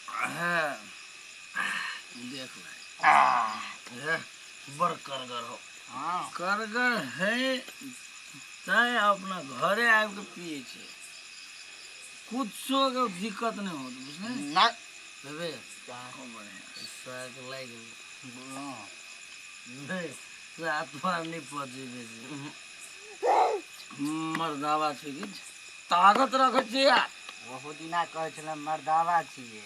हाँ देख ले बर करगर हो। हाँ करगर है चाहे अपना घरे आके पिए छे कुछ के दिक्कत नहीं हो बुझले ना बेबे हो बढ़िया साग लाग बोलो नहीं रात भर नहीं पहुंची बेसी मर्दावा छे कि ताकत रखे छे यार बहुत दिना कहे छले मर्दावा छिए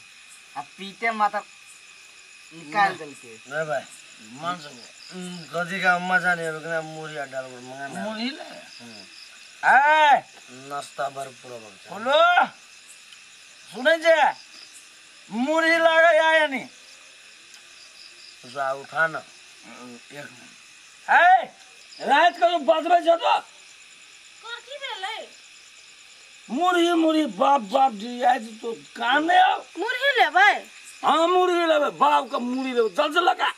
आ पीते माता निकाल देलके नहीं भाई मान सको कदी का मजा नहीं रुकना मुरिया डाल कर मंगाना मुरी ले ए नाश्ता भर पूरा बंद बोलो सुने जे मुरी लगा या नहीं जा उठाना एक मिनट ए रात को 5 बजे तो कथी भेलै मुरी मुरी बाप बाप जी आज तो काम नहीं आओ मुरही लेबै हाँ मुरी लेबै बाप का मुरी लेबै जल्दी लगा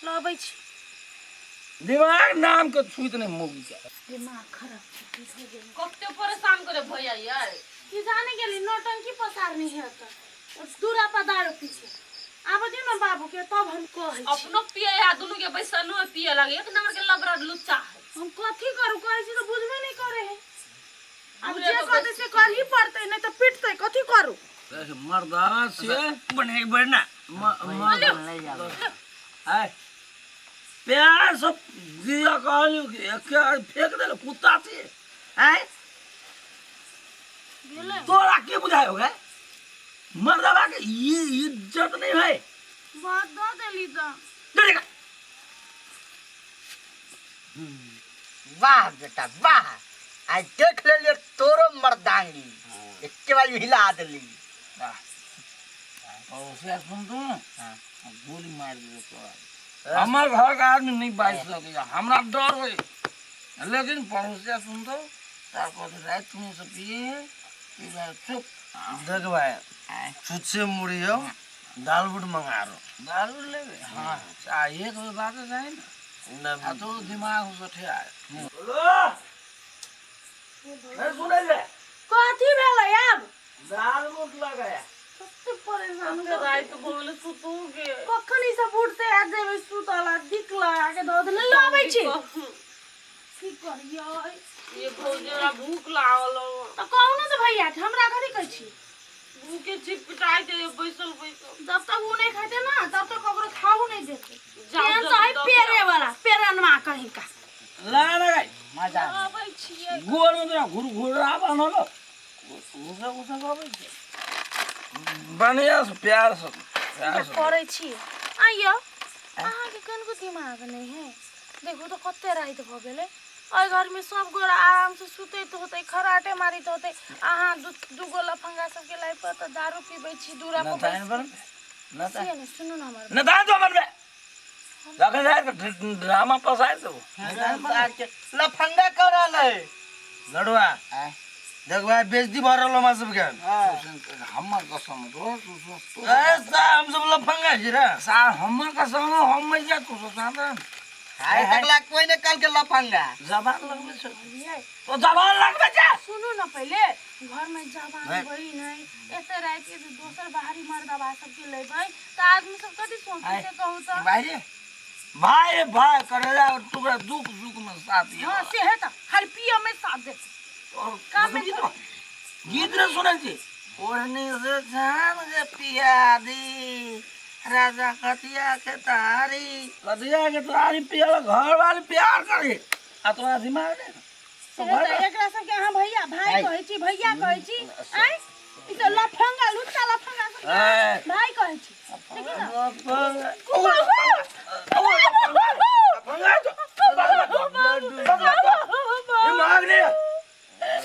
लबै छी दिमाग नाम के छुइत नहीं मुगी के दिमाग खराब छै कते परेशान करे भैया यार कि जाने गेली नौटंकी पसारनी है त दूरा पर दारू पीछे आब दियो न बाबू के तब हम कहै छी अपनो पिए या दुनु के बैसनो पिए लागे एक नंबर के लबरा लुच्चा है हम कथी करू कहै छी तो बुझबे नहीं करे है अब जे कहते से करही पड़ते नहीं तो पिटते कथी करू मर्दाना से बने बढ़ना ले जाओ है प्यार सब दिया कहलियो कि क्या फेंक दे कुत्ता से है गेले तोरा के बुझायो गे मर्दाना के ये इज्जत नहीं है बात दो देली त देख वाह बेटा वाह आज देख ले तोरो मर्दांगी एके बार हिला देली और उसे सुन तो गोली मार दे तो हमार घर का आदमी नहीं बाइस सकेगा हमरा डर है लेकिन पड़ोसिया सुन तो रात तुम सब पिए चुप देख भाई छुच्छे मुड़ी हो दाल बुट मंगा रो दाल बुट ले हाँ चाहिए तो बात है ना तो दिमाग से उठे आए बोलो मैं सुने ले कथी भेलै अब दाल बुट लगाया कते परेशान तो रात बोले सुतू के कखनी से उठते आ जेबै सुतला दिखला आके दो दिन लबै छी की करियै ये भौजरा भूख लागल त कहू न त भैया हमरा कथी कहै छी भूखे चिपटाई के बैसल जब तक वो नहीं खाते ना तब तक ककरो खाऊ नहीं देते जाओ, जान जाओ, तो है जाओ, पेरे वाला पेरनमा कहीं का ला ना गई मजा आबै छियै गोर में तेरा घुर घुर रहा बनो लो उसे उसे बाबू बढ़िया से प्यार से करे छी आइयो अहाँ के कनको दिमाग नहीं है देखो तो कते रात भ गेले ओइ घर में सब गोरा आराम से सुतैत होते खराटे मारित होते अहाँ दू गो लफंगा सब के लाइफ पर तो दारू पीबै छी दूरा ना पर तान पर ना तान से सुनो ना हमर ना तान तो मन में लगन है ड्रामा पसाए तो लफंगा करल है लड़वा देख भाई बेइज्जती भर रहलो मा सब के हमर कसम तो ऐसा हम सब लफंगा छी रे सा हमर कसम हम में जा तू सादा हाय तकला कोई ने कल के लफंगा जबान लगबे छ तो जबान लगबे छ सुनो ना पहले घर में जवान भई नहीं एते रात के दोसर बाहरी मर्दबा सब के लेबै त आदमी सब कथि सोचते कहू त भाई रे भाई भाई करेला टुकड़ा दुख सुख में साथ है हां से है त खाली पियो में साथ दे और काम में गीत रे सुनल छी ओढ़नी से जान के पिया दी राजा कतिया के तारी पिया घर वाले प्यार करे आ तोरा दिमाग ने से एकरा सब के हां भैया भाई कहै छी भैया कहै छी आइ ई तो लफंगा लुच्चा लफंगा सब भाई कहै छी देखि ना दिमाग ने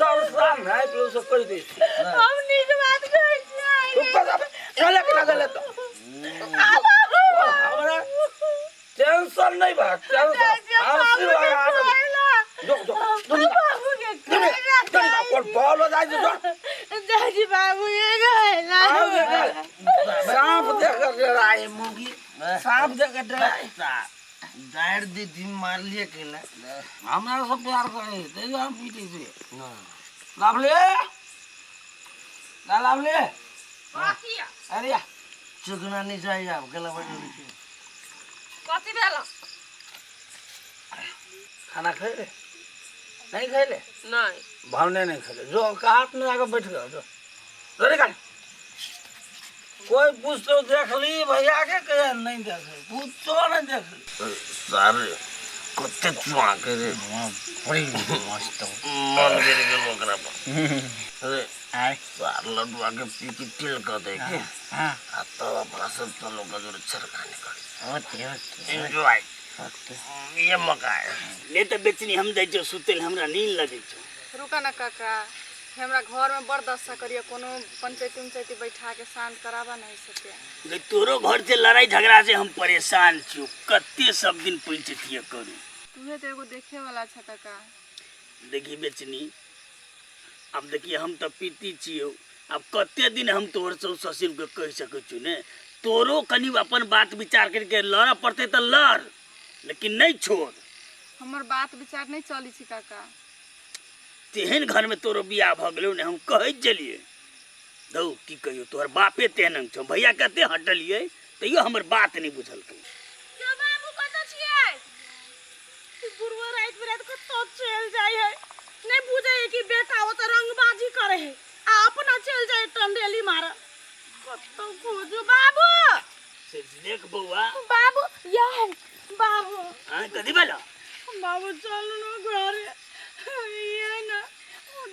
सब साल है तो सब कर दे हम निज बात कहै छी तू पता ये लगे तो हमरा टेंशन नहीं बा और बॉल हो जाए तो दादी बाबू ये गला सांप देख कर आए मुगी सांप देख कर डायर दे दिन मार लिए केला हमरा सब प्यार करे ते हम पीटे से लाभले लाभले बाकिया अरे चिकना नहीं चाहिए आप गला बैठ लीजिए। कथी भेल खाना खाए ले नहीं खाए ले नहीं भावने नहीं खाए जो हाथ में आकर बैठ गया जो निकाल कोई पूछ तो देख ली भैया के कहे नहीं देख ली पूछो नहीं देख ली सारे कुत्ते चुआ के रे बड़ी मस्त मन गिर गेल ओकरा पर अरे आय सार लड्डुआ के पी के तिल कर दे के हां आ तो अपना सब तो लोग का जो छरका निकाल ओके एंजॉय ये मका है ले तो बेचनी हम जाइ छो सुतेल हमरा नींद लगे छो रुका ना काका हमरा घर में बड़ दशा करिए कोनो पंचायती बैठा के शांत करावा नहीं सके ले तोरो घर से लड़ाई झगड़ा से हम परेशान छियो कत्ते सब दिन पंचायती करू तुहे तो एगो देखे वाला छ काका देखी बेचनी अब देखिए हम तो पीती छियो अब कत्ते दिन हम तोर से ससुर के कह सकै छु ने तोरो कनी अपन बात विचार करके लड़ पड़ते तो लड़ लेकिन नहीं छोड़ हमर बात विचार नहीं चली छी काका तेहन घर में तोरो बियाह भ गेलो ने हम कहै चलिए दौ की कहियो तोहर बापे तेहन छौ भैया कते हटलिए तैयो हमर बात नहीं बुझलकै के बाबू कत छियै बुढ़वा रात कत चल जाय है नहीं बुझे है कि बेटा वो तो रंगबाजी करे है आ अपना चल जाए टंडेली मार कत खोजो बाबू से देख बउआ बाबू यार बाबू हां कदी बोला बाबू चल न घरे ये ना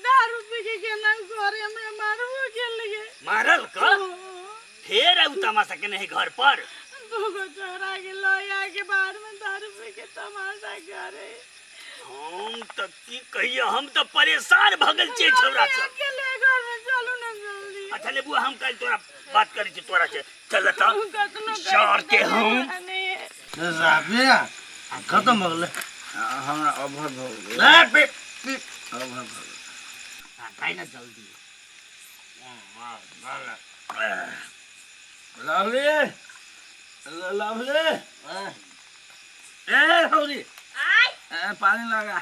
दारू पी के ना घरे में मारबो के लिए मारल क फेर आउ तमाशा के नहीं घर पर दोगो चोरा के लया के बाहर में दारू पी के तमाशा करे हम तो की कहियो हम तो परेशान भगल छे छोरा सब के ले घर में चलो ना जल्दी अच्छा ले बुआ हम कल तोरा बात करै छी तोरा से चल त कतनो शहर के हम राबिया खत्म हो गए हमरा अभर हो गए ले पे अभर हो गए खाइ ना जल्दी लवली लवली ए हौरी आई पानी लगा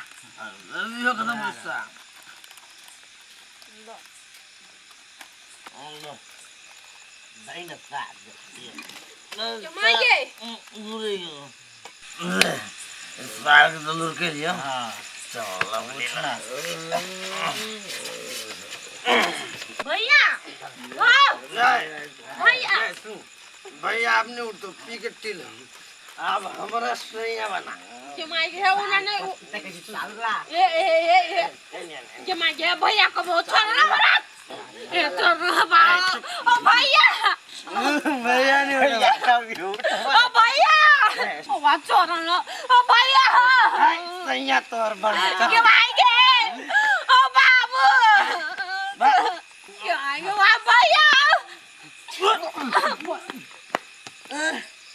यो खत्म होता लो नहीं ना साथ माये दूरी साग तो लुर के लिया हां चलो पूछना भैया वाह भैया भैया आपने उठ तो पी के टिल अब हमारा सैया बना के माय के उन्होंने ए के माय के भैया को बहुत छोड़ा ना ए तो बा ओ भैया भैया नहीं उठा ओ भैया ओ वा छोड़ा ना ओ भैया सैया तोर बना के माय के ओ बाबू के माय के वा भैया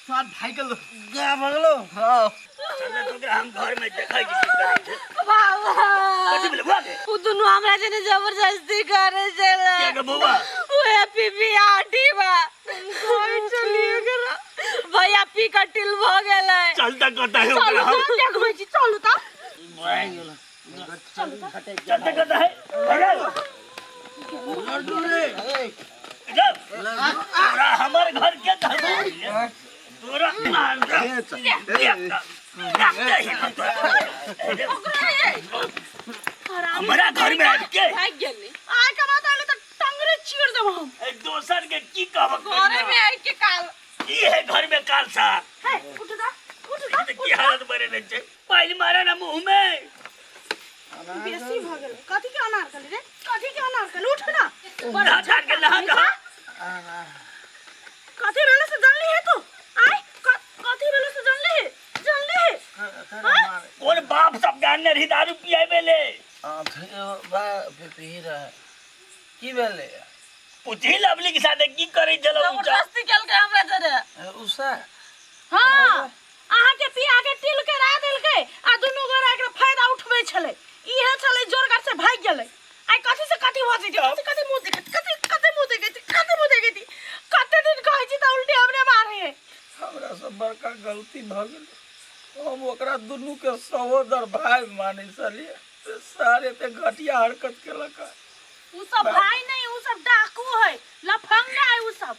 साथ भाई के लो क्या भगलो हां चल तो हम घर में देखै छी की करै छै बाबा कथि बोले बुआ के उ दुनु हमरा जने जबरदस्ती करे चला के के बउआ ओए पीपी आटी बा कोई चलिए करा भैया पी का टिल भ गेलै चल त कता है चलू ओकरा हम तो देखबै छी चलू त भाई गेलो चल त कता है अरे लड्डू रे जब तोरा हमर घर के घर तोरा मार हमारा घर में आबि के भाग गेली आइ के बात आले त टंगरे चीर देब हम दोसर के की कहब घरे में आइ के काल ई है घर में काल सा है उठ जा की हालत बरे न छै पाइल मारे ना मुंह में बेसी भ गेलै कथि के अनार कली रे कथि के अनार कली उठ ना ना झाड़ के नहा कथि रहले से जानली है तू आइ कथि रहले से जानली कौन बाप सब जानने रही दारू पियाबे ले बा पी रहा की भेले पुछी लवली के साथ की करे चलो जबरदस्ती केल के हमरा जरे उसा हां अहाँ के पिया के तिल के रा देल के आ दुनु गोरा के फायदा उठबै छले इहे छले जोरगर से भाग गेलै आइ कथि से कथि भ जेतै कथि मुंह देखत कथि मुंह देखत कते दिन कहै छी त उल्टी हमरे मारे हमरा सब बड़का गलती भ गेल हम ओकरा दुनू के सहोदर भाई माने छलिए सारे ते घटिया हरकत केलक उ सब भाई नहीं उ सब डाकू है लफंगा है उ सब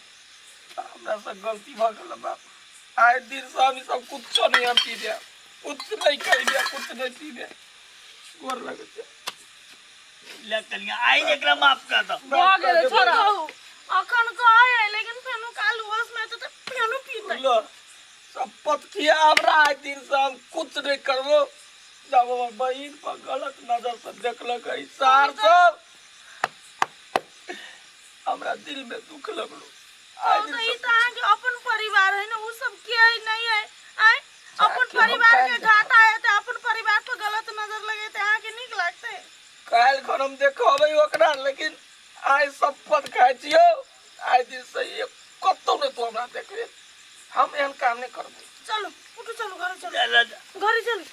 हमरा से गलती भ गेल बाप। आए दिन से हम सब कुछ नहीं हम पी दे, कुछ नहीं खाइबे, कुछ नहीं पीबे। गोर लगे छे। ले कनिया आई एकरा माफ कर दो। भाग गेले छोड़ा अखन कहे लेकिन फेनु काल होश में तो फेनु पीते लो शपथ किया हमरा आए दिन से हम कुछ नहीं करबो। जब हमर बहिन पर गलत नजर से देखलक है सार सब, हमरा दिल में दुख लगलो। आए दिन तो से ई त आके अपन परिवार है ना, उ सब के है नहीं है। आए अपन परिवार के घाटा है त अपन परिवार पर गलत नजर लगे त आके निक लागते। काल खन हम देखबै ओकरा, लेकिन आइ शपथ खाइ छियो आइ दिन से ये कतौ ने तो हमरा देखबे। हम एहन काम नहीं करबो। चलो उठो, चलो घर चलो, चल घर चलो।